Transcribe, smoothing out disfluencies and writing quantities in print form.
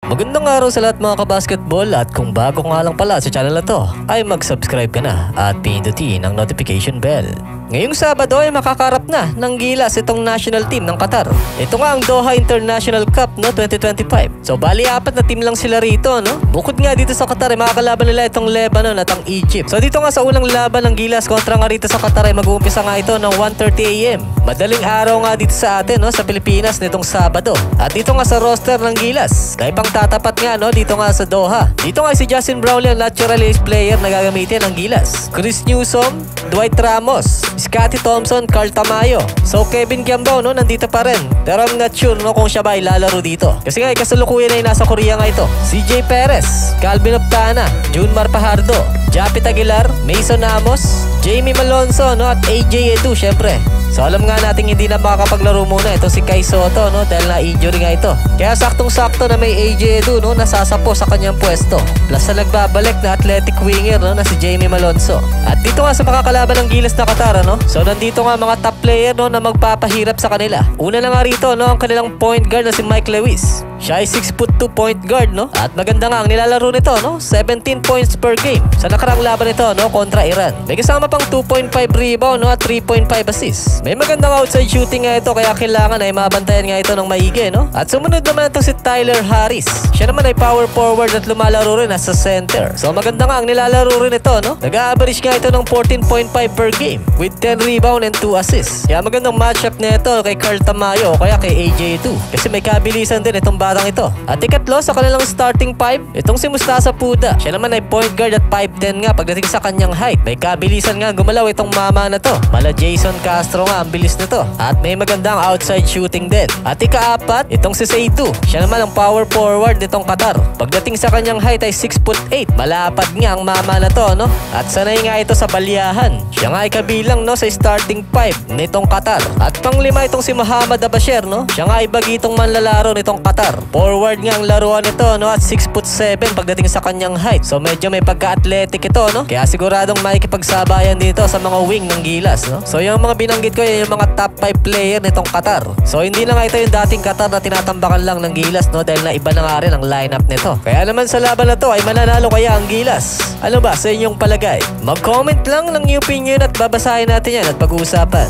Magandang araw sa lahat mga kabasketball, at kung bago ka nga lang pala sa channel na to ay mag-subscribe ka na at pindutin ang notification bell. Ngayong Sabado ay makakarap na ng Gilas itong national team ng Qatar. Ito nga ang Doha International Cup 2025. So bali 4 na team lang sila rito, no? Bukod nga dito sa Qatar ay makakalaban nila itong Lebanon at ang Egypt. So dito nga sa unang laban ng Gilas kontra nga rito sa Qatar ay mag-uumpisa nga ito ng 1:30 AM. Madaling araw nga dito sa atin, no, sa Pilipinas nitong Sabado. At dito nga sa roster ng Gilas ay pang tatapat nga, no, dito nga sa Doha. Dito nga si Justin Brownlee ang natural ace player na gagamitin ng Gilas. Chris Newsom, Dwight Ramos, Scottie Thompson, Carl Tamayo. So Kevin Kiambao, no, nandito pa rin. Pero I'm not sure, no, kung siya ba ilalaro dito. Kasi nga kasalukuyan ay nasa Korea nga ito. CJ Perez, Calvin Optana, Junmar Pajardo, Japit Aguilar, Mason Amos, Jamie Malonzo, no, at AJ Edu syempre. So alam nga natin hindi na makakapaglaro muna ito si Kai Soto, no, dahil na-injury nga ito. Kaya saktong-sakto na may AJ Edu, no, nasasapo sa kanyang pwesto. Plus sa nagbabalik na athletic winger, no, na si Jamie Malonzo. At dito nga sa makakalaban ng Gilas na Qatar, no. So nandito nga mga top player, no, na magpapahirap sa kanila. Una na nga rito, no, ang kanilang point guard na si Mike Lewis. Siya ay 6'2" point guard, no. At maganda nga ang nilalaro nito, no, 17 points per game. Sa nakarang laban nito, no, kontra Iran. May kasama pang 2.5 rebound, no, at 3.5 assists. May magandang outside shooting nga ito, kaya kailangan ay mabantayan nga ito ng maigi, no. At sumunod naman ito si Tyler Harris. Siya naman ay power forward at lumalaro rin as a center. So maganda nga ang nilalaro rin ito, no. Nag-average nga ito ng 14.5 per game with 10 rebound and 2 assists. Kaya magandang matchup nito kay Carl Tamayo o kaya kay AJ2. Kasi may kabilisan din itong batang ito. At ikatlo sa kanilang starting 5, itong si Mustasa Puda. Siya naman ay point guard at 5'10" nga pagdating sa kanyang height. May kabilisan nga gumalaw itong mama na to. Mala Jason Castro nga ang bilis nito. At may magandang outside shooting din. At ika-4, itong si Seidu. Siya naman ang power forward nitong Qatar. Pagdating sa kanyang height ay 6'8". Malapad nga ang mama na to, no? At sanay nga ito sa balyahan. Siya nga ay kabilang, no, sa starting 5 nitong Qatar. At pang-5 itong si Muhammad Abasher, no? Siya nga ay bagitong manlalaro nitong Qatar. Forward nga ang laruan nito, no, at 6'7" pagdating sa kanyang height. So medyo may pagka-athletic ito, no? Kaya siguradong makikipagsabayan dito sa mga wing ng Gilas, no? So yung mga binanggit ko, yan yung mga top 5 player nitong Qatar. So hindi na nga ito yung dating Qatar na tinatambakan lang ng Gilas, no, dahil naiba na nga rin ang lineup nito. Kaya naman sa laban na to ay mananalo kaya ang Gilas. Ano ba sa inyong palagay? Mag-comment lang ng opinion at babasahin natin yan at pag-uusapan.